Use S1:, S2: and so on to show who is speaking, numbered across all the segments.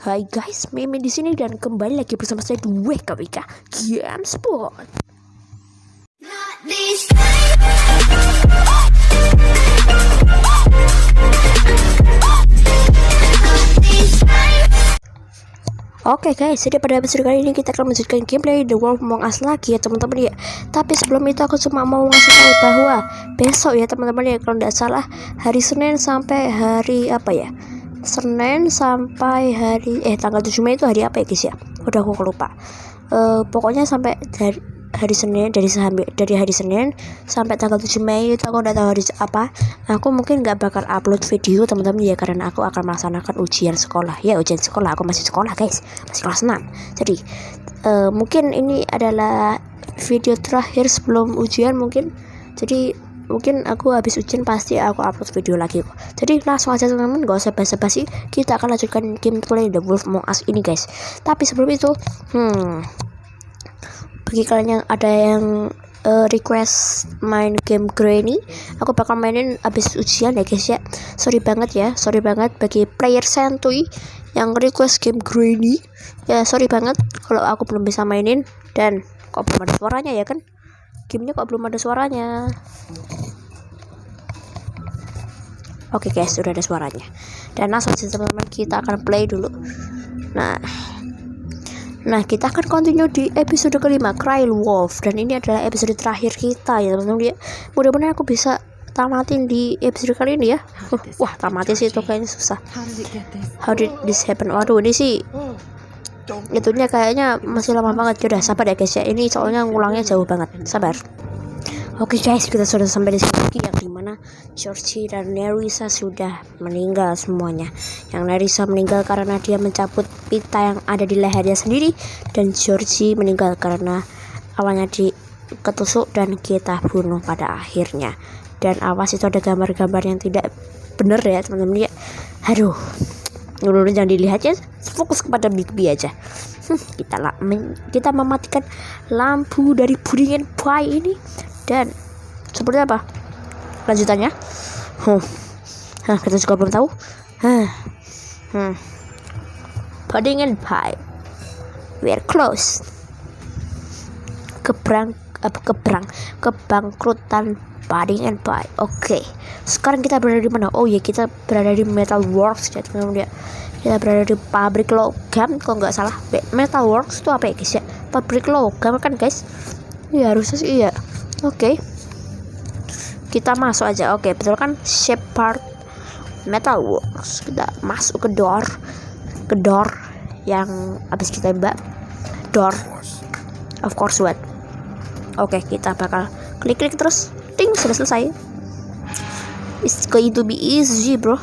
S1: Hai guys, Meme di sini dan kembali lagi bersama saya di WKWK Gamespot. Oke guys, jadi pada episode kali ini kita akan melanjutkan gameplay The Wolf Among Us lagi ya teman-teman ya. Tapi sebelum itu aku cuma mau ngasih tahu bahwa besok ya teman-teman ya, kalau tidak salah hari Senin sampai hari apa ya, Senin sampai hari tanggal 7 Mei itu hari apa ya guys ya, udah aku lupa. Pokoknya sampai dari hari Senin, dari hari Senin sampai tanggal 7 Mei itu aku udah tahu hari apa. Aku mungkin nggak bakal upload video teman-teman ya, karena aku akan melaksanakan ujian sekolah ya. Ujian sekolah, aku masih sekolah guys, masih kelas 6. Jadi mungkin ini adalah video terakhir sebelum ujian mungkin. Jadi mungkin aku habis ujian pasti aku upload video lagi kok. Jadi langsung aja teman-teman, gak usah basa-basi, kita akan lanjutkan gameplay The Wolf Among Us ini guys. Tapi sebelum itu bagi kalian yang ada yang request main game Granny, aku bakal mainin habis ujian ya guys ya. Sorry banget bagi player santuy yang request game Granny ya, sorry banget kalau aku belum bisa mainin. Dan kok belum ada suaranya ya kan, gamenya kok belum ada suaranya. Oke guys, sudah ada suaranya. Dan langsung saja teman-teman, kita akan play dulu. Nah kita akan continue di episode kelima, Cry Wolf. Dan ini adalah episode terakhir kita ya teman-teman ya. Mudah-mudahan aku bisa tamatin di episode kali ini ya. Wah, tamatin sih itu kayaknya susah. How did this happen? Waduh, ini sih itunya kayaknya masih lama banget. Udah sabar ya guys ya, ini soalnya ngulangnya jauh banget, sabar. Oke guys, kita sudah sampai di sini lagi, yang dimana Georgie dan Nerissa sudah meninggal semuanya. Yang Nerissa meninggal karena dia mencabut pita yang ada di lehernya sendiri, dan Georgie meninggal karena awalnya diketusuk dan kita bunuh pada akhirnya. Dan awas, itu ada gambar-gambar yang tidak benar ya teman-teman ya. Aduh, jangan dilihat ya, fokus kepada Bigby aja. Kita mematikan lampu dari pudding and pie ini. Dan seperti apa lanjutannya? Kita juga belum tahu. Pudding and pie, we're close. Kebangkrutan pudding and pie. Oke, sekarang kita berada di mana? Oh ya, kita berada di Metal Works ya teman-teman ya. Kita berada di pabrik logam kalau nggak salah. Metal Works itu apa ya guys ya? Pabrik logam kan guys? Ya harusnya sih iya. Oke, kita masuk aja. Oke, betul kan, Shepherd Metal Works. Kita masuk ke door yang habis kita tembak. Door, of course what? Oke, kita bakal klik terus, ting, sudah selesai. It's going to be easy bro.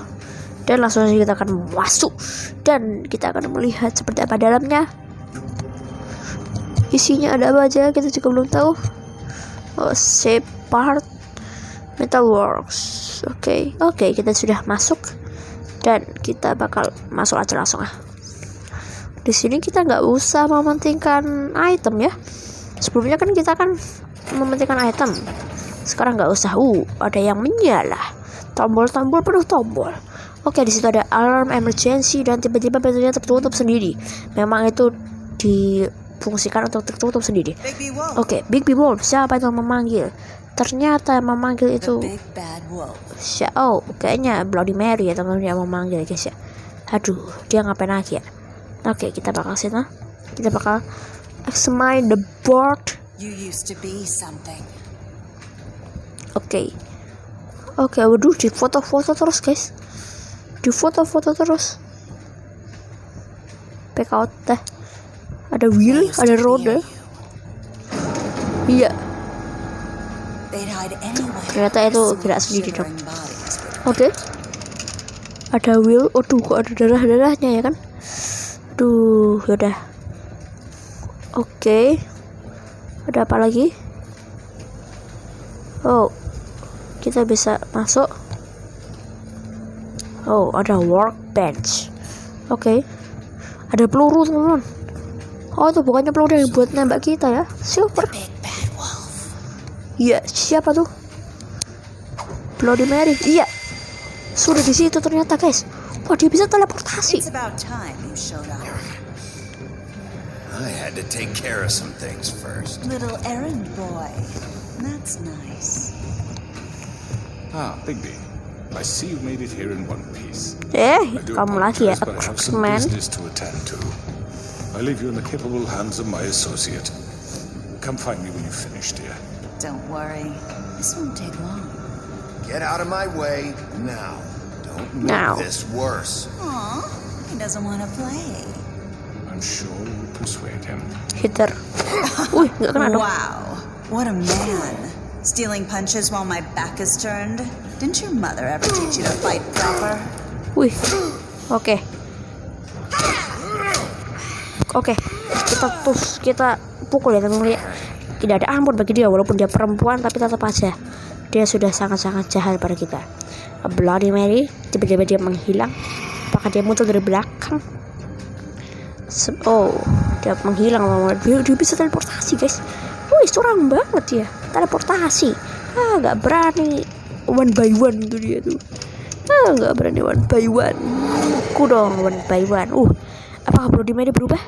S1: Dan langsung aja kita akan masuk dan kita akan melihat seperti apa dalamnya. Isinya ada apa aja kita juga belum tahu. Shepherd Metal Works. Oke, kita sudah masuk dan kita bakal masuk aja langsung. Di sini kita nggak usah mementingkan item ya. Sebelumnya kan kita kan mementingkan item. Sekarang nggak usah. Ada yang menyala. Tombol-tombol penuh tombol. Oke, di situ ada alarm emergency dan tiba-tiba pintunya tertutup sendiri. Memang itu difungsikan untuk tertutup sendiri. Oke, Bigby Wolf, siapa yang memanggil? Ternyata yang memanggil itu kayaknya Bloody Mary ya teman-teman yang memanggil guys ya. Aduh, dia ngapain lagi ya? Oke, kita bakal sini. Kita bakal examine the board. Oke, waduh, di foto-foto terus guys. Di foto-foto terus. Pekout dah. Ada wheel, ada roda. Iya. Ternyata itu gerak sendiri dong. Oke. Ada wheel. Aduh, kok ada darah-darahnya ya kan? Aduh, yaudah. Oke. Ada apa lagi? Kita bisa masuk. Ada workbench. Oke. Ada peluru teman-teman. Itu bukannya peluru yang buat nembak kita ya? Super. Iya, siapa tuh? Bloody Mary. Iya. Sudah di situ ternyata guys. Wah, dia bisa teleportasi.
S2: It's about time you showed up.
S3: I had to take care of some things first.
S2: Little errand boy. That's nice.
S4: Ah, Bigby. I see you made it here in one piece.
S1: Kamu lagi ya,
S4: but I have some
S1: man.
S4: business to attend to. I leave you in the capable hands of my associate. Come find me when you finish, dear.
S2: Don't worry. This won't take long.
S3: Get out of my way now. Don't make this worse.
S2: Aw, he doesn't want to play.
S4: I'm sure you'll persuade him.
S1: Hitter. Wih, nggak kena dong.
S2: Wow, what a man. Stealing punches while my back is turned. Didn't your mother ever teach you to fight proper?
S1: Wih, oke. Kita pukul ya teman-teman ya. Tidak ada ampun bagi dia, walaupun dia perempuan tapi tetap aja dia sudah sangat-sangat jahat pada kita. Bloody Mary, tiba-tiba dia menghilang. Apakah dia muncul dari belakang? Dia menghilang. Dia bisa teleportasi, guys. Wih, curang banget ya, teleportasi. Gak berani one by one tuh dia tuh. Gak berani one by one. Aku dong one by one. Apakah Bloody Mary berubah?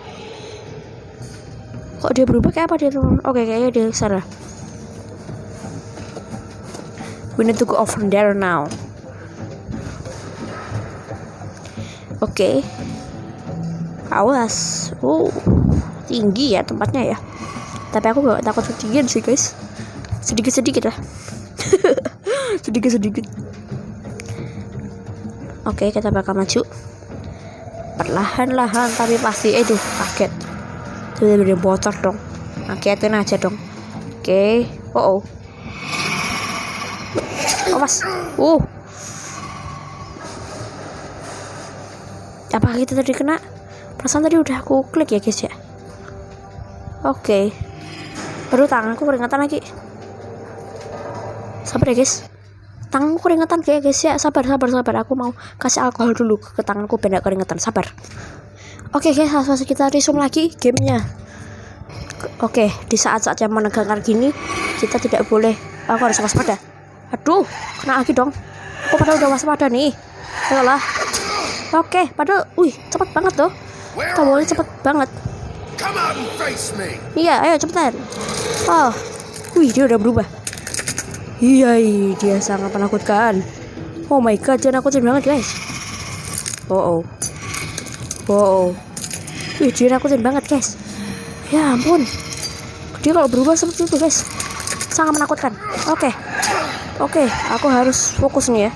S1: Kok dia berubah kayak apa dia tuh? Oke, kayaknya dia sana. We need to go over there now. Oke. Awas. Tinggi ya tempatnya ya. Tapi aku gak takut ketinggian sih, guys. Sedikit-sedikit lah. Sedikit-sedikit. Oke, kita bakal maju. Perlahan-lahan tapi pasti itu kaget. Tiba-tiba bocor dong. Kagetin aja dong. Oke. Awas. Apakah kita tadi kena? Perasaan tadi udah aku klik ya, guys ya. Oke. Aduh, tanganku keringetan lagi. Sabar ya, guys. Tanganku keringetan kayak, guys ya. Sabar. Aku mau kasih alkohol dulu ke tanganku biar gak keringetan. Sabar. Oke, guys, langsung kita resume lagi gamenya. Oke, di saat-saat yang menegangkan gini kita tidak boleh. Aku harus waspada. Aduh, kena lagi dong. Aku padahal udah waspada nih. Ayolah. Oke, padahal cepet banget tuh. Tombolnya cepet banget.
S3: Come out and face me.
S1: Iya, ayo cepetan. Dia udah berubah. Iya, dia sangat menakutkan. Oh my god, dia nakutin banget, guys. Dia nakutin banget, guys. Ya ampun. Dia kalau berubah seperti itu, guys, sangat menakutkan. Oke, aku harus fokus nih ya.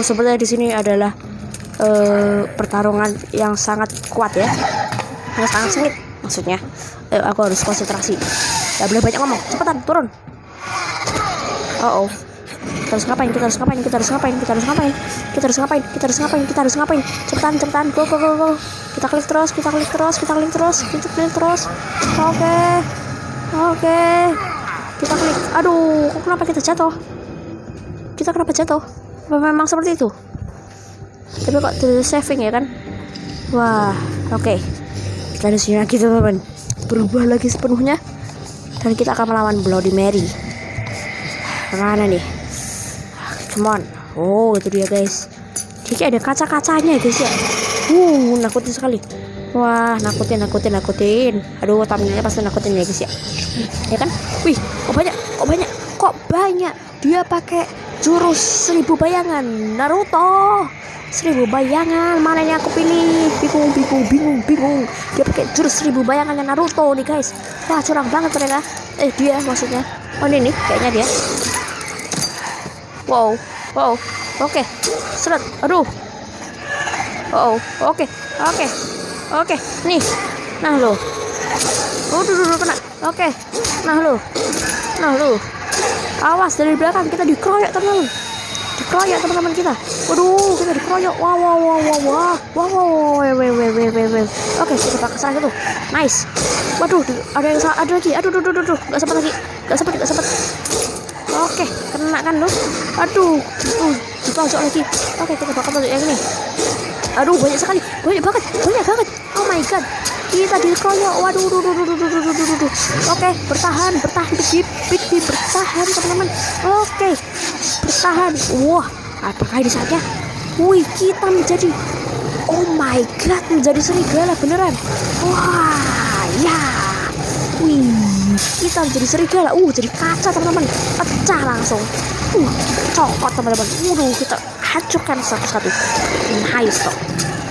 S1: Sepertinya di sini adalah pertarungan yang sangat kuat ya. Yang sangat sengit maksudnya. Aku harus konsentrasi. Gak boleh banyak ngomong. Cepetan turun. Kita harus ngapain? Cepetan. Go. Kita klik terus. Oke. Kita klik. Aduh, kok kenapa kita jatuh? Memang seperti itu. Tapi kok saving ya kan? Wah, oke. Kita di sini lagi teman-teman. Berubah lagi sepenuhnya. Dan kita akan melawan Bloody Mary. Mana nih? Come on. Itu dia, guys. Jadi ada kaca-kacanya, guys ya. Nakutin sekali. Wah, nakutin. Aduh, thumbnailnya pasti nakutin ya, guys ya. Ya kan? Wih, kok banyak. Dia pakai jurus 1000 bayangan Naruto. 1000 bayangan. Mana yang aku pilih? Bingung. Dia pakai jurus 1000 bayangannya Naruto nih, guys. Wah, curang banget mereka. Dia maksudnya. Ini nih kayaknya dia. Wow. Oke. Seret. Aduh. Oke. Nih. Nah lo. Dulu kena. Oke. Nah lo. Awas dari belakang kita dikeroyok teman-teman kita. Waduh, kita dikeroyok. Wow. Oke, kita pakai sana gitu. Nice. Waduh, ada lagi. Aduh. Enggak sempat. Oke, kena kan lu. Aduh, ditonjok lagi. Oke, kita bakal tonjok yang ini. Aduh, banyak sekali. Banyak banget. Oh my god. Kita dikeroyok. Waduh. Oke, bertahan Bigby, bertahan teman-teman. Oke. Bertahan. Wah, apakah ini saatnya? Wih, kita menjadi, oh my god, menjadi serigala beneran. Wah, ya. Wih, kita menjadi serigala. Jadi kaca teman-teman, pecah langsung. Cokot teman-teman. Kita hancurkan satu-satu. Nice toh.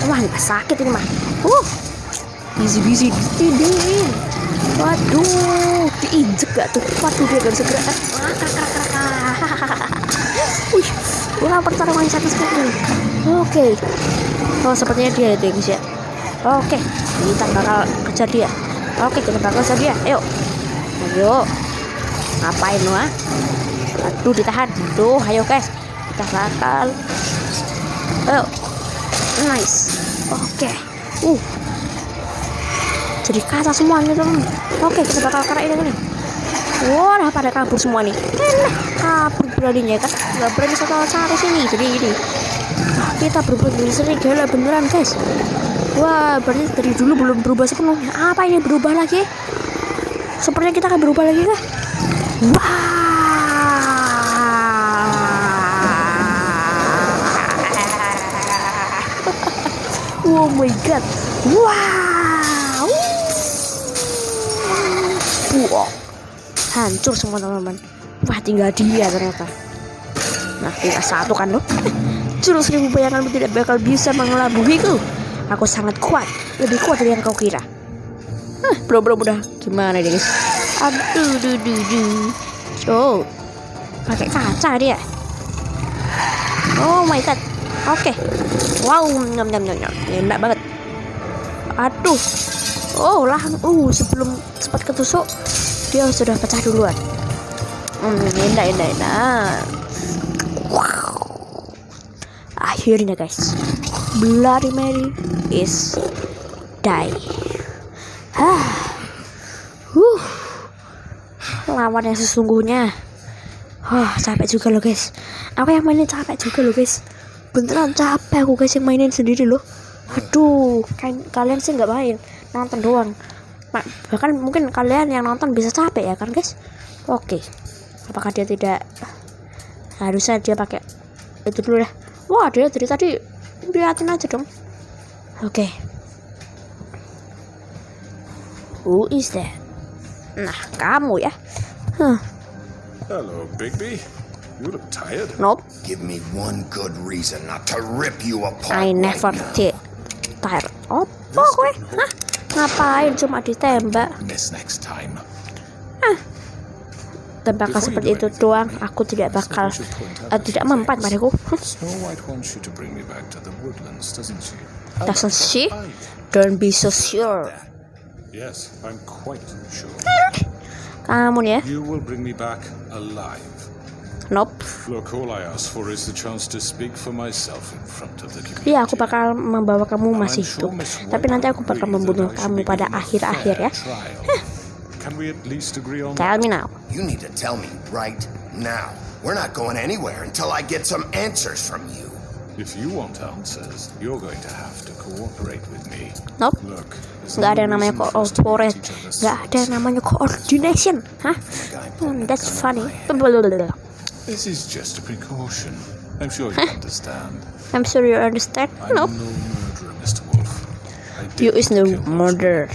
S1: Wah, nggak sakit ini mah. Busy ditindih. Waduh, diinjek gak tuh? Waduh, dia gak bisa gerak. Wih, pertarungan sangat sekali. Oke. Oh, sepertinya dia itu guys ya. Oke, kita bakal kejar dia. Kita bakal kejar dia. Ayo. Ngapain lu, ah? Aduh, ditahan. Ayo guys. Kita bakal. Ayo. Nice. Oke. Jadi kaca semuanya teman. Oke, kita bakal karain ini. Wah, pada kabur semua nih. Kabur beraninya kan. Gak berani satu cari sini. Jadi ini. Kita berubah menjadi serigala beneran guys. Wah, berarti dari dulu belum berubah sepenuhnya. Apa ini berubah lagi? Sepertinya kita akan berubah lagi kah? Wah. Oh my god. Wow. Hancur semua teman-teman. Wah, tinggal dia ternyata. Nah, tinggal satu kan loh. Jurus seribu bayangan tidak bakal bisa mengelabuhiku. Aku sangat kuat, lebih kuat dari yang kau kira. Belum udah. Gimana deh guys? Aduh. Pakai kaca dia. Oh my god. Oke. Wow, nyam. Enak banget. Aduh. Sebelum sempat ketusuk, dia sudah pecah duluan. Enak. Wow. Akhirnya guys, Bloody Mary is die. Lawan yang sesungguhnya. Capek juga loh guys. Aku yang mainin capek juga loh guys. Beneran capek aku guys yang mainin sendiri loh. Aduh, kalian sih nggak main, nonton doang. Bahkan mungkin kalian yang nonton bisa capek ya kan guys. Oke. Apakah dia tidak? Harusnya dia pakai itu dulu dah. Wah, dia dari tadi liatin aja dong. Oke. Who is that? Nah, kamu ya.
S4: Hello, Bigby. You look tired.
S1: Nope.
S3: Give me one good reason not to rip you apart.
S1: I never did. Tired. Gue? Ngapain cuma ditembak?
S4: Miss next time.
S1: Tembakan seperti itu doang, aku tidak bakal tidak mempan padaku.
S4: Snow White wants you to bring me back to the woodlands, doesn't she?
S1: Doesn't she? Don't be so sure.
S4: Yes, I'm quite sure.
S1: Kamu nih ya?
S4: You will bring me back alive.
S1: Nope.
S4: Look, all I ask for is the chance to speak for myself in front of the community.
S1: Iya, aku bakal membawa kamu masih hidup. Tapi nanti aku bakal membunuh kamu pada akhir-akhir ya.
S4: Can we at least agree on
S1: Tell me now.
S3: You need to tell me right now. We're not going anywhere until I get some answers from you.
S4: If you want answers, you're going to have to cooperate with me.
S1: Nope.
S4: Look,
S1: Nggak ada yang namanya cooperate. Nggak ada yang namanya coordination. That's funny.
S4: This is just a precaution. I'm sure you understand.
S1: I'm sure you understand.
S4: I'm
S1: Nope.
S4: no murderer, Mr. Wolf.
S1: You is no murderer.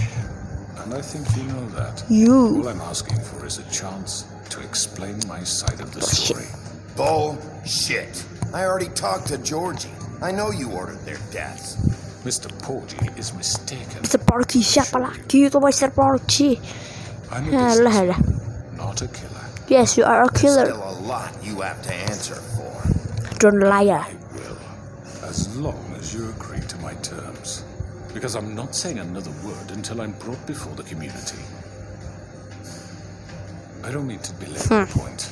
S4: And I think you know that.
S1: You.
S4: All I'm asking for is a chance to explain my side of the story.
S3: Bullshit. I already talked to Georgie. I know you ordered their deaths.
S4: Mr. Porgy is mistaken.
S1: Mr. Porgy siapa lagi itu Mr. Porgy?
S4: I'm a
S1: Alah.
S4: not a killer.
S1: Yes, you are a killer.
S3: Still a lot you have to answer for.
S1: Don't lie.
S4: I will, as long as you agree to my terms. Because I'm not saying another word until I'm brought before the community. I don't mean to belabor the point,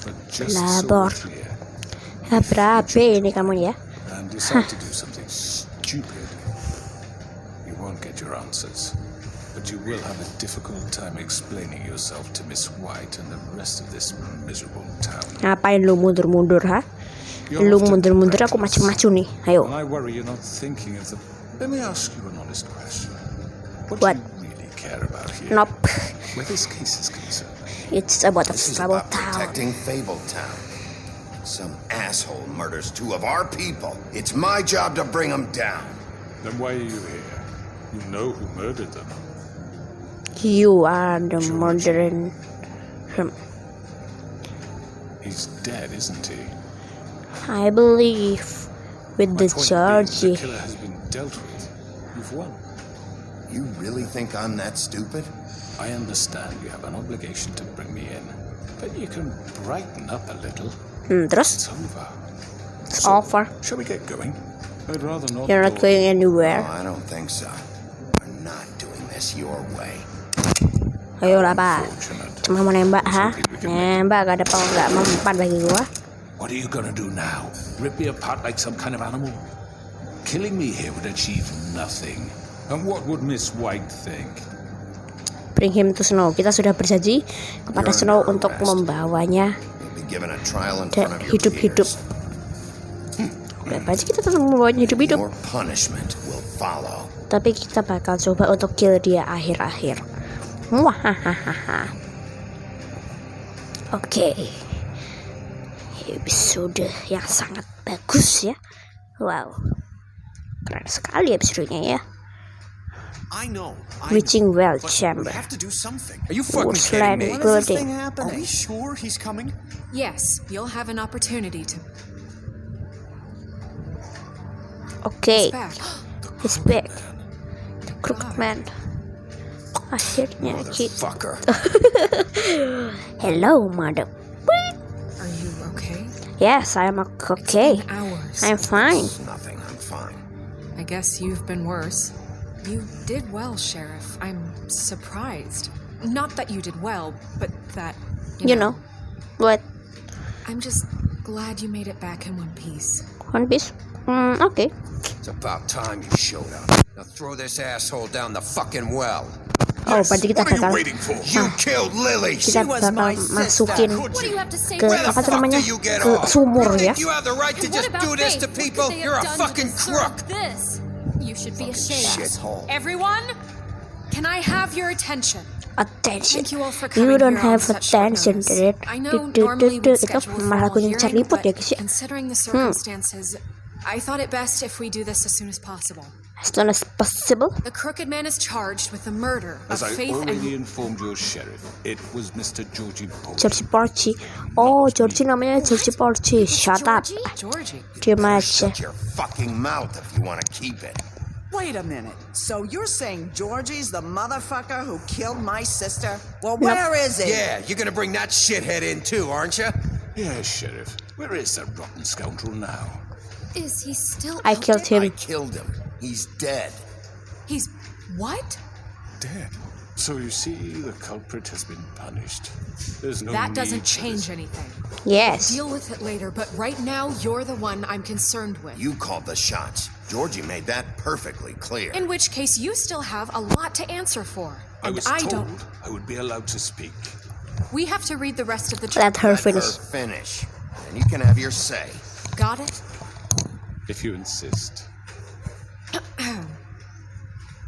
S4: but just so we're clear.
S1: Berabe ini kamu ya.
S4: And decide to do something stupid, you won't get your answers. But you will have a difficult time explaining yourself to Miss White and the rest of this miserable town.
S1: Ngapain lu mundur-mundur, ha? Lu mundur-mundur, aku maju-maju nih. Ayo.
S4: And I worry you're not thinking of the... Let me ask you an honest question.
S1: What?
S4: Do you really care about here?
S1: Nope.
S4: Where this case is concerned.
S1: It's about a
S3: This is
S1: Fable
S3: about
S1: Town.
S3: protecting Fable Town. Some asshole murders 2 of our people. It's my job to bring them down.
S4: Then why are you here? You know who murdered them.
S1: You are the murdering him.
S4: He's dead, isn't he?
S1: I believe with
S4: My
S1: the
S4: point being,
S1: Georgie.
S4: the killer has been dealt with. You've won.
S3: You really think I'm that stupid?
S4: I understand you have an obligation to bring me in, but you can brighten up a little.
S1: Terus
S4: It's over.
S1: it's over.
S4: Shall we get going? I'd rather not.
S1: You're not going
S3: Oh,
S1: anywhere.
S3: I don't think so. I'm not doing this your way.
S1: Ayo lah pak.
S4: Fortunate.
S1: Cuma mau nembak ha? Nembak gak ada nggak mempan bagi gua.
S4: What are you gonna do now? Rip me apart like some kind of animal? Killing me here would achieve nothing. And what would Miss White think?
S1: Bring him to Snow. Kita sudah berjanji kepada Snow untuk membawanya
S3: You'll be given a trial in
S1: dan
S3: front of your
S1: hidup-hidup.
S3: peers.
S1: Udah pasti kita tetap membawanya hidup-hidup.
S3: Your punishment will follow.
S1: Tapi kita bakal coba untuk kill dia akhir-akhir. Wahahaha. Oke. Episode yang sangat bagus ya. Wow. Keren sekali episodenya ya.
S5: I know.
S1: Reaching well
S5: But
S1: chamber.
S5: we have to do something.
S6: Are you fucking
S1: What's
S6: kidding
S1: that?
S6: me?
S5: When is this
S1: Building.
S5: thing
S6: Are
S5: happening?
S6: we sure he's coming?
S7: Yes, you'll have an opportunity to.
S1: Oke.
S7: Back.
S1: It's back. The crooked man. Akhirnya kita.
S6: Fucker.
S1: Hello, mother.
S7: Are you okay?
S1: Yes, I'm okay.
S7: It's been hours.
S1: I'm fine.
S3: It's nothing. I'm fine.
S7: I guess you've been worse. You did well, Sheriff. I'm surprised. Not that you did well, but that.
S1: You know what?
S7: I'm just glad you made it back in one piece.
S1: One Piece. Okay.
S6: It's about time you showed up. Now throw this asshole down the fucking well.
S1: Oh, berarti kita
S4: What are you
S1: bakal
S4: waiting for?
S3: You killed Lily.
S1: kita bakal masukin ke apa tuh namanya
S6: Do you get
S1: ke
S6: off?
S1: sumur
S6: You
S1: ya.
S6: think you have the right to just do this to people? You're a fucking crook.
S8: This. You should be ashamed.
S3: Shithole.
S7: Everyone, can I have your attention?
S1: Attention.
S7: Thank you all for coming
S1: You don't
S7: here on
S1: have
S7: such short
S1: attention
S7: notice.
S1: to it.
S7: I know normally
S1: Itu
S7: we'd schedule a
S1: malah
S7: formal
S1: lagunya cari
S7: hearing,
S1: liput
S7: but
S1: ya guys ya.
S7: considering the circumstances, I thought it best if we do this as soon as possible.
S1: As soon as possible.
S7: The crooked man is charged with the murder of
S4: As I
S7: Faith
S4: already
S7: and...
S4: informed your sheriff, it was Mr. Georgie Pope.
S1: Georgie Porci. Oh, Georgie namanya Georgie Porci. Shut up.
S7: Georgie?
S1: Diam aja.
S3: Shut your fucking mouth if you want to keep it.
S9: Wait a minute. So you're saying Georgie's the motherfucker who killed my sister? Well,
S1: Nope.
S9: where is he?
S6: Yeah, you're gonna bring that shithead in too, aren't you?
S4: Yes, Sheriff. Where is that rotten scoundrel now?
S8: Is he still
S1: I
S8: out
S1: killed
S8: there?
S1: him.
S3: I killed him. He's dead.
S7: He's... what?
S4: Dead. So you see, the culprit has been punished. There's no
S7: That
S4: need
S7: doesn't
S4: for
S7: change
S4: this.
S7: anything.
S1: Yes.
S7: Deal with it later, but right now you're the one I'm concerned with.
S3: You called the shots. Georgie made that perfectly clear.
S7: In which case you still have a lot to answer for.
S4: I
S7: And
S4: was
S7: I
S4: told
S7: don't.
S4: I would be allowed to speak.
S7: We have to read the rest of the
S1: Let her
S3: Let her
S1: finish.
S3: finish. And you can have your say.
S7: Got it?
S4: If you insist.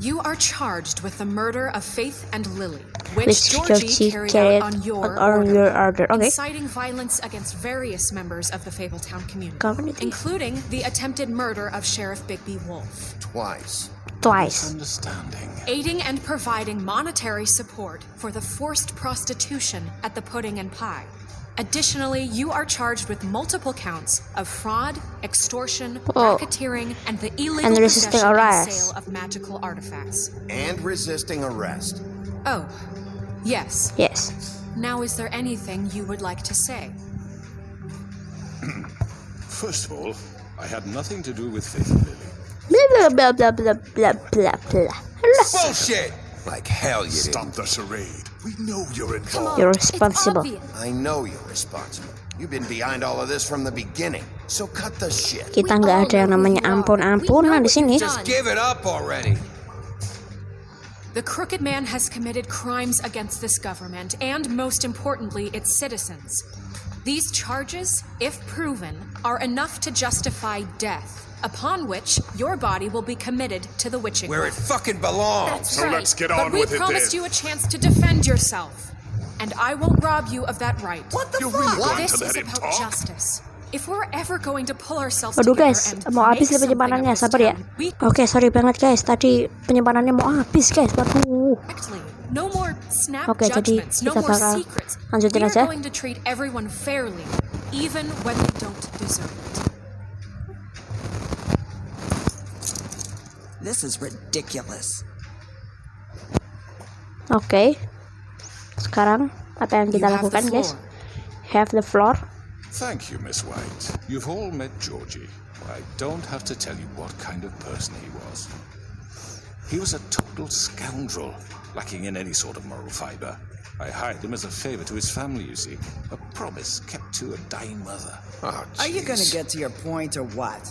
S7: You are charged with the murder of Faith and Lily, which
S1: Which
S7: Georgie
S1: Georgie
S7: carried
S1: carried
S7: out on your
S1: on your order. Okay.
S7: inciting violence against various members of the Fabletown
S1: Community.
S7: including the attempted murder of Sheriff Bigby Wolf,
S3: Twice.
S1: Twice.
S4: Understanding.
S7: aiding and providing monetary support for the forced prostitution at the Pudding and Pie. Additionally, you are charged with multiple counts of fraud, extortion,
S1: Oh.
S7: racketeering, and the illegal
S1: And resisting
S7: possession and
S1: arrest.
S7: sale of magical artifacts.
S3: And resisting arrest.
S7: Oh, yes.
S1: Yes.
S7: Now, is there anything you would like to say?
S4: First of all, I had nothing to do with Faith and Lily.
S1: Blah blah blah blah blah blah blah.
S6: Bullshit! Like hell you
S4: Stop
S6: didn't.
S4: the charade. We know you're involved.
S1: You're
S8: It's
S1: responsible.
S8: obvious.
S3: I know you're responsible. You've been behind all of this from the beginning. So cut the shit.
S1: Kita nggak ada yang namanya ampun-ampunan di sini.
S6: Just give it up already.
S7: The crooked man has committed crimes against this government and, most importantly, its citizens. These charges, if proven, are enough to justify death, upon which your body will be committed to the witching
S6: Where it fucking belongs.
S8: That's right.
S4: Let's get
S7: But
S4: on
S7: we
S4: with it
S7: promised
S4: then.
S7: you a chance to defend yourself, and I won't rob you of that right.
S9: What the
S4: You're
S9: fuck?
S4: really going
S7: This
S4: to let
S7: is
S4: him
S7: about
S4: talk?
S7: justice. If we're ever going to pull ourselves
S1: Aduh
S7: together
S1: guys,
S7: and
S1: mau
S7: make
S1: habis nih
S7: something of
S1: penyimpanannya,
S7: this
S1: sabar ya.
S7: town, we
S1: Oke, sorry banget guys, tadi penyimpanannya mau habis guys. Waduh.
S7: Exactly. No more snap
S1: Oke, jadi
S7: judgments, no
S1: kita
S7: more
S1: bakal
S7: secrets.
S1: lanjutin
S7: We
S1: aja.
S7: are going to treat everyone fairly, even when they don't deserve it.
S9: This is ridiculous.
S1: Oke. Sekarang apa yang kita
S7: You have the
S1: lakukan guys?
S7: floor.
S1: Have the floor.
S4: Thank you, Miss White. You've all met Georgie. I don't have to tell you what kind of person he was. He was a total scoundrel, lacking in any sort of moral fiber. I hired him as a favor to his family, you see. A promise kept to a dying mother.
S3: Oh,
S9: Are you gonna
S3: jeez.
S9: get to your point or what?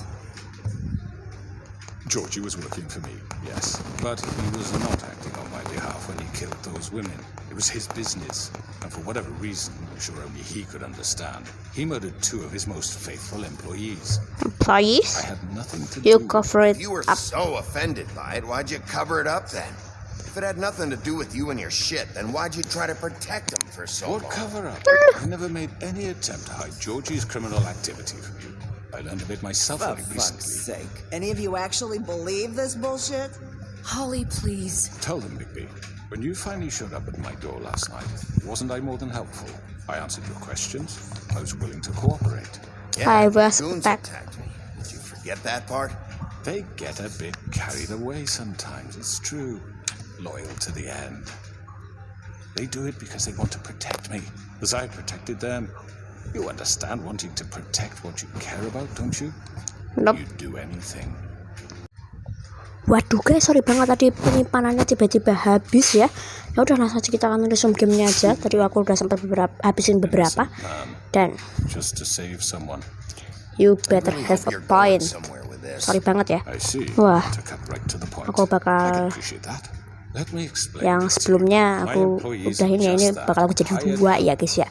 S4: Georgie was working for me, yes. But he was not acting on my behalf when he killed those women. It was his business. And for whatever reason, I'm sure only he could understand, he murdered 2 of his most faithful employees.
S1: Employees.
S4: I had nothing to
S1: You
S4: do
S1: cover it
S3: If you were
S1: up.
S3: so offended by it, why'd you cover it up then? If it had nothing to do with you and your shit, then why'd you try to protect him for so
S4: What
S3: long?
S4: cover up? I never made any attempt to hide Georgie's criminal activity from you. I learned of it myself
S9: For
S4: only
S9: fuck's
S4: recently.
S9: sake. Any of you actually believe this bullshit?
S7: Holly, please.
S4: Tell them, Bigby. When you finally showed up at my door last night, wasn't I more than helpful? I answered your questions. I was willing to cooperate.
S1: I was
S3: goons
S1: attacked.
S3: attacked me. Did you forget that part?
S4: They get a bit carried away sometimes, it's true. Loyal to the end. They do it because they want to protect me, as I protected them. You understand wanting to protect what you care about, don't you?
S1: Nope.
S4: You'd do anything.
S1: Waduh guys, sorry banget tadi penyimpanannya tiba-tiba habis ya. Ya udah langsung aja kita akan resume gamenya aja. Tadi aku udah sempat habisin beberapa. Dan
S4: Just to save someone.
S1: you better
S3: Really
S1: have
S3: hope
S1: a
S3: you're going
S1: point.
S3: somewhere with this.
S1: Sorry banget ya.
S4: I see.
S1: Wah,
S4: To cut right to the point.
S1: aku bakal
S4: I can appreciate that. Let me explain.
S1: yang sebelumnya aku udah ini bakal aku jadi 2 ya guys ya.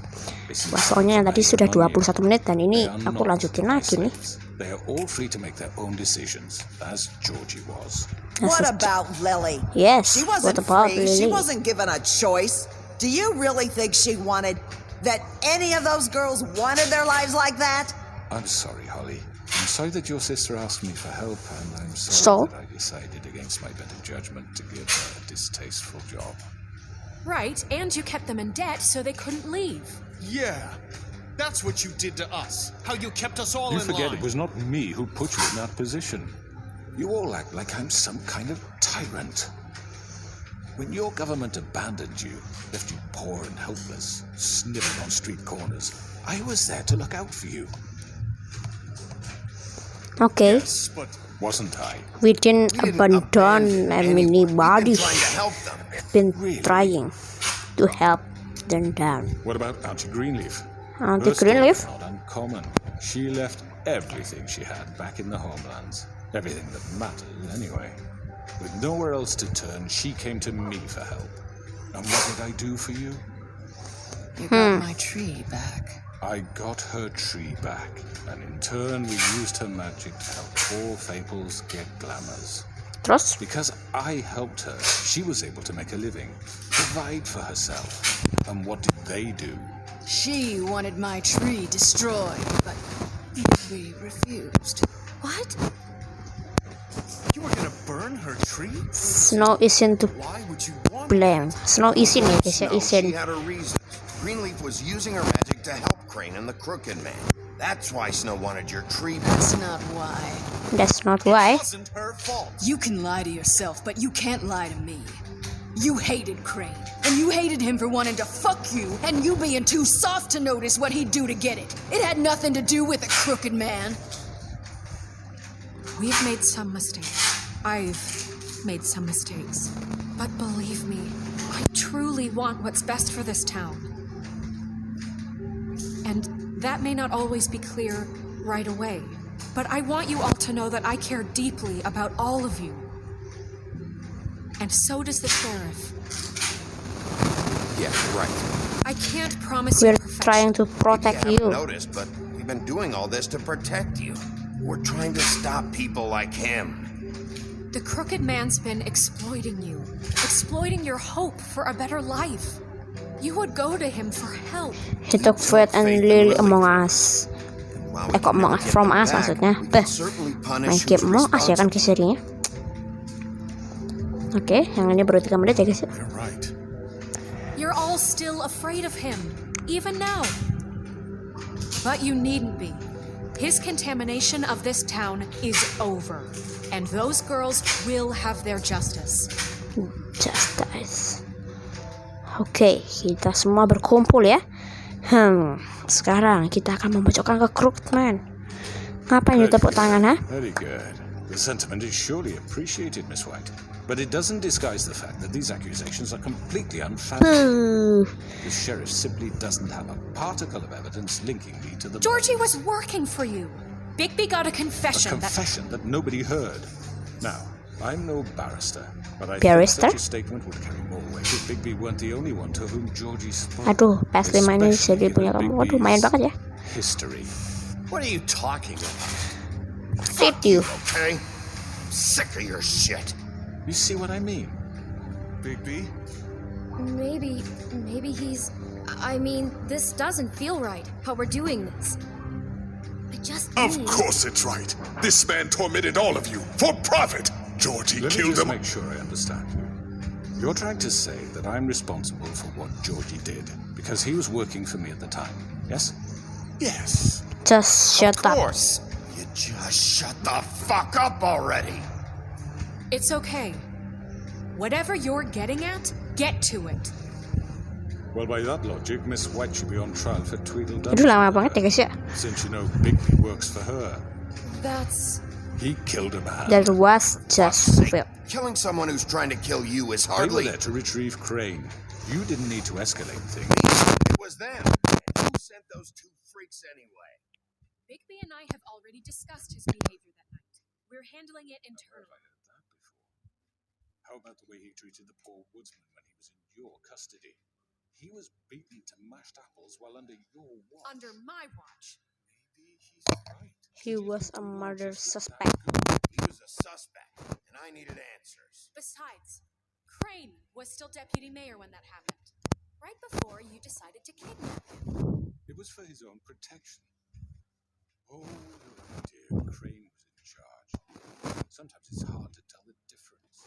S1: Wah, soalnya yang tadi sudah 21 menit dan ini aku lanjutin lagi nih.
S4: They are all free to make their own decisions, as Georgie was.
S9: What about Lily?
S1: Yes,
S9: She
S1: what
S9: wasn't
S1: about
S9: free. She
S1: Lily?
S9: wasn't given a choice. Do you really think she wanted that any of those girls wanted their lives like that?
S4: I'm sorry, Holly. I'm sorry that your sister asked me for help, and I'm
S1: So?
S4: sorry that I decided against my better judgment to give her a distasteful job.
S7: Right, and you kept them in debt so they couldn't leave.
S5: Yeah. That's what you did to us. How you kept us all
S4: You
S5: in
S4: forget
S5: line.
S4: it was not me who put you in that position. You all act like I'm some kind of tyrant. When your government abandoned you, left you poor and helpless, sniveling on street corners, I was there to look out for you.
S1: Okay,
S5: Yes, but
S4: Wasn't I?
S1: we didn't
S3: We didn't
S1: abandon anybody.
S3: We've been trying to help them.
S1: Been
S4: Really?
S1: trying to help them down.
S4: What about Auntie Greenleaf?
S1: Auntie
S4: Her story
S1: Greenleaf?
S4: is Not uncommon. She left everything she had back in the homelands. Everything that mattered, anyway. With nowhere else to turn, she came to me for help. And what did I do for you?
S2: You got my tree back.
S4: I got her tree back, and in turn we used her magic to help poor Faples get glamours.
S1: Terus?
S4: Because I helped her, she was able to make a living, provide for herself. And what did they do?
S2: She wanted my tree destroyed, but we refused.
S7: What?
S5: you were gonna burn her tree?
S1: Snow isn't to
S5: Why would you want
S1: blame. Snow isin ya guys ya,
S3: No, she
S1: isin.
S3: had her reasons. Greenleaf was using her magic to help Crane and the Crooked Man. That's why Snow wanted your tree back.
S2: That's not why.
S1: That's not why.
S5: It wasn't her fault.
S2: You can lie to yourself, but you can't lie to me. You hated Crane, and you hated him for wanting to fuck you, and you being too soft to notice what he'd do to get it. It had nothing to do with a crooked man.
S7: We've made some mistakes. I've made some mistakes. But believe me, I truly want what's best for this town. And that may not always be clear right away. But I want you all to know that I care deeply about all of you. And so does the sheriff.
S3: Yeah, right.
S7: I can't promise
S1: We're
S7: you perfection.
S1: trying to
S3: Maybe
S1: protect
S3: you
S1: you.
S3: haven't noticed, but we've been doing all this to protect you. We're trying to stop people like him.
S7: The crooked man's been exploiting you, exploiting your hope for a better life. You would go to him for help.
S1: He took Fred and Lily among us.
S3: While we
S1: kok
S3: can
S1: mau
S3: never get
S1: from
S3: them
S1: us
S3: back,
S1: maksudnya.
S3: we can certainly
S1: Main
S3: punish
S1: game
S3: who's
S1: mau as ya kan
S3: responsible.
S1: kisirinya. Oke, yang ini baru 3 menit ya guys.
S4: You're right.
S7: You're all still afraid of him, even now. But you needn't be. His contamination of this town is over, and those girls will have their justice.
S1: Justice. Oke, kita semua berkumpul ya. Sekarang kita akan memojokkan ke Crookman. Ngapain tepuk tangan, ha?
S4: Very good. The sentiment is surely appreciated, Miss White. But it doesn't disguise the fact that these accusations are completely unfounded. The sheriff simply doesn't have a particle of evidence linking me to the...
S7: Georgie was working for you. Bigby got a
S4: A
S7: confession
S4: confession that nobody heard. Now, I'm no barrister, but I
S1: Barrister?
S4: think such a statement would carry more weight if Bigby weren't the only one to whom Georgie spoke.
S1: Aduh, PS5 ini jadi punya kamu. Waduh, main banget ya.
S4: History.
S3: What are you talking about?
S1: Fit you.
S3: Okay? I'm sick of your shit.
S4: You see what I mean?
S5: Bigby?
S8: Maybe he's... I mean, this doesn't feel right, how we're doing this. I just
S10: Of
S8: need...
S10: course it's right. This man tormented all of you for profit. Georgie
S4: Let me
S10: killed
S4: just
S10: him.
S4: make sure I understand you. You're trying to say that I'm responsible for what Georgie did because he was working for me at the time, yes?
S10: Yes.
S1: Just shut
S3: Of
S1: up.
S3: course. You just shut the fuck up already.
S7: It's okay. Whatever you're getting at, get to it.
S4: Well, by that logic, Miss White should be on trial for Tweedledum.
S1: Aduh, lama banget ya guys ya.
S4: Since you know Bigby works for her.
S8: That's...
S4: He killed a man.
S1: That was just fail.
S3: Killing someone who's trying to kill you is
S4: They were
S3: hardly...
S4: there to retrieve Crane. You didn't need to escalate things.
S3: It was them. Who sent those two freaks anyway?
S7: Bigby and I have already discussed his behavior that night. We're handling it internally.
S4: How about the way he treated the poor woodsman when he was in your custody? He was beaten to mashed apples while under your watch.
S7: Under my watch.
S4: Maybe he's right.
S1: He was a murder suspect.
S3: He was a suspect, and I needed answers.
S7: Besides, Crane was still deputy mayor when that happened. Right before you decided to kidnap him.
S4: It was for his own protection. Oh, dear, Crane was in charge. Sometimes it's hard to tell the difference.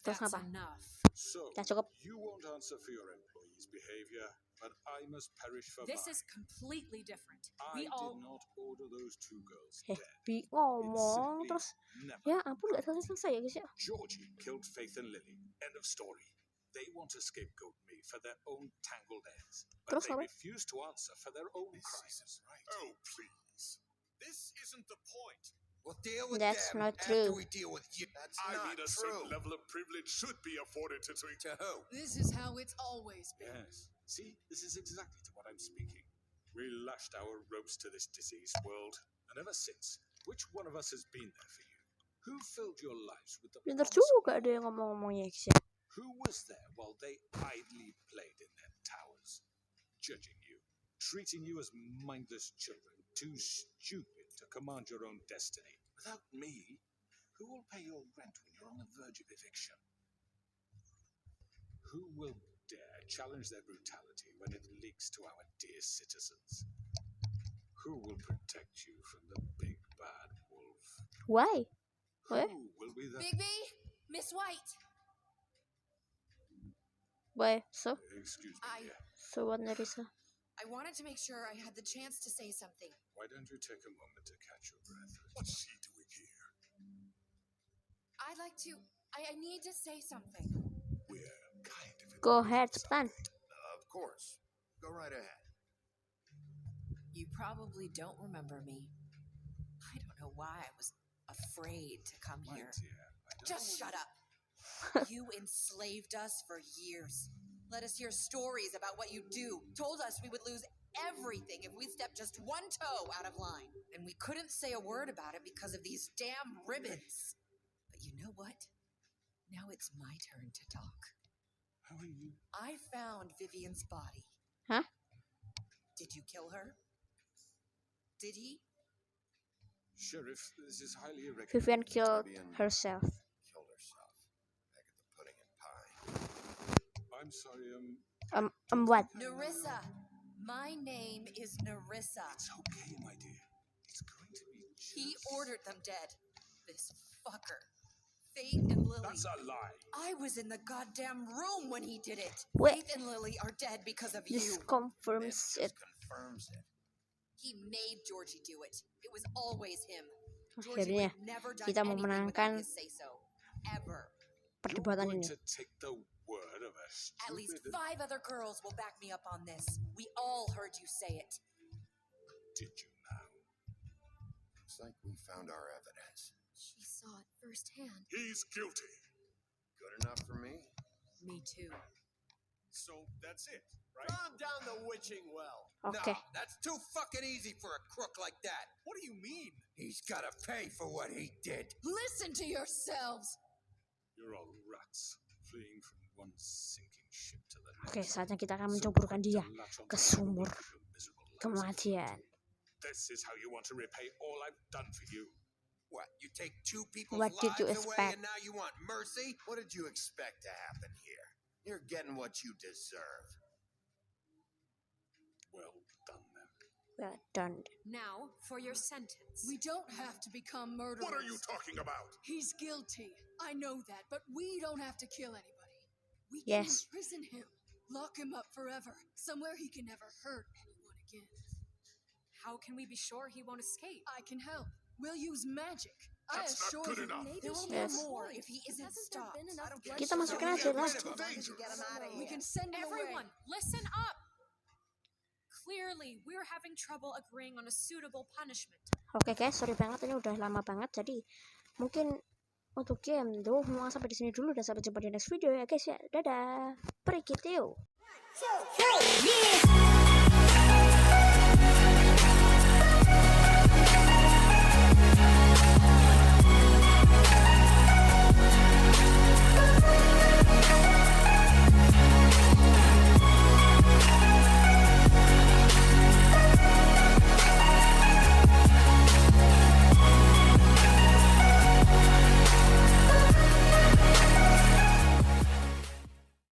S1: Terus
S7: That's
S1: ngapa?
S7: enough.
S4: So,
S1: Ya cukup.
S4: you won't answer for your employees' behavior, but I must perish for
S7: This
S4: mine.
S7: is completely different.
S4: I
S7: We all...
S4: did not order those two girls
S1: Eh,
S4: dead.
S1: Bi ngomong
S4: It
S1: terus.
S4: simply never
S1: Ya ampun, gak selesai ya guys ya.
S4: Georgie killed Faith and Lily. End of story. They want to scapegoat me for their own tangled ends, but
S1: Terus
S4: they
S1: apa?
S4: refuse to answer for their own crimes.
S10: Oh, please.
S5: This isn't the point.
S6: We'll deal with
S1: That's
S6: them
S1: not
S6: after
S1: true.
S6: we deal with you.
S3: That's
S10: I
S3: not
S10: mean, a
S3: true.
S10: certain level of privilege should be afforded to
S6: To who?
S2: This is how it's always been.
S4: Yes. See, this is exactly to what I'm speaking. We lashed our ropes to this diseased world, and ever since, which one of us has been there for you? Who filled your lives with the
S1: Pinter
S4: promise
S1: juga
S4: of
S1: dia ngomong-ngomongnya guys ya.
S4: Who was there while they idly played in their towers, judging you, treating you as mindless children, too stupid to command your own destiny? Without me, who will pay your rent when you're on the verge of eviction? Who will dare challenge their brutality when it leaks to our dear citizens? Who will protect you from the big bad wolf?
S1: Why? What?
S4: Who will be the...
S8: Bigby? Miss White?
S1: Why? So?
S4: Excuse
S2: I-
S4: me,
S1: So what, Nerissa?
S2: I wanted to make sure I had the chance to say something.
S4: why don't you take a moment to catch your breath?
S10: What's she doing here?
S2: I'd like to. I need to say something.
S10: We're kind of...
S1: Go ahead, cepetan.
S3: Of course. Go right ahead.
S2: You probably don't remember me. I don't know why I was afraid to come
S4: My
S2: here.
S4: dear, I don't
S2: Just
S4: know
S2: shut up. You enslaved us for years. Let us hear stories about what you do. Told us we would lose everything if we stepped just one toe out of line. And we couldn't say a word about it because of these damn ribbons. But you know what? Now it's my turn to talk.
S4: How are you?
S2: I found Vivian's body.
S1: Huh?
S2: Did you kill her? Did he?
S4: Sheriff, this is highly irregular.
S1: Vivian killed herself.
S3: Killed herself. Back at the pudding and pie.
S4: I'm sorry,
S1: What?
S2: Nerissa. My name is Nerissa.
S4: It's okay, my dear.
S2: He ordered them dead. This fucker. Faith and Lily.
S10: That's a lie.
S2: I was in the goddamn room when he did it.
S1: Wait.
S2: Faith and Lily are dead because of
S1: This
S2: you.
S1: confirms it.
S3: Confirms it.
S2: He made Georgie do it. It was always him.
S1: Akhirnya
S2: Georgie would never done
S1: kita
S2: anything
S1: memenangkan
S2: without his say-so. Ever.
S1: perdebatan
S4: Going
S1: ini.
S4: to take the word of a
S2: At least
S4: stupid...
S2: 5 other girls will back me up on this. We all heard you say it.
S4: Did you now?
S3: Looks like we found our evidence.
S8: She saw it firsthand.
S10: He's guilty.
S3: Good enough for me.
S2: Me too.
S5: So that's it, right?
S6: Calm down the witching well.
S1: Oke.
S6: No, that's too fucking easy for a crook like that.
S5: What do you mean?
S6: He's gotta pay for what he did.
S2: Listen to yourselves.
S4: You're all rats, fleeing from one sinking ship to the
S1: Oke,
S4: next.
S1: saatnya kita akan menceburkan dia ke sumur kematian.
S10: This is how you want to repay all I've done for you.
S6: What, you take 2 people's
S1: What did you
S6: lives away
S1: expect?
S6: and now you want mercy?
S3: What did you expect to happen here? You're getting what you deserve.
S4: Well done, then.
S1: Well done.
S7: Now, for your sentence.
S2: We don't have to become murderers.
S10: What are you talking about?
S2: He's guilty. I know that, but we don't have to kill anybody. We
S1: Yes.
S2: can imprison him. Lock him up forever. Somewhere he can never hurt anyone again.
S7: How can we be sure he won't escape?
S2: I can help. We'll use magic. I
S10: That's not
S2: assure
S10: good
S2: you,
S10: enough.
S2: there will
S1: Yes.
S2: be more if he isn't
S8: Hasn't there
S2: stopped.
S8: been enough
S1: Kita masukin aja lah.
S3: Dangerous.
S2: We can send him
S7: Everyone,
S2: away.
S7: listen up! Clearly, we're having trouble agreeing on a suitable punishment.
S1: Oke guys, sorry banget ini udah lama banget, jadi mungkin untuk game tuh memang sampai di sini dulu dan sampai jumpa di next video ya guys ya. Dadah. Pergi.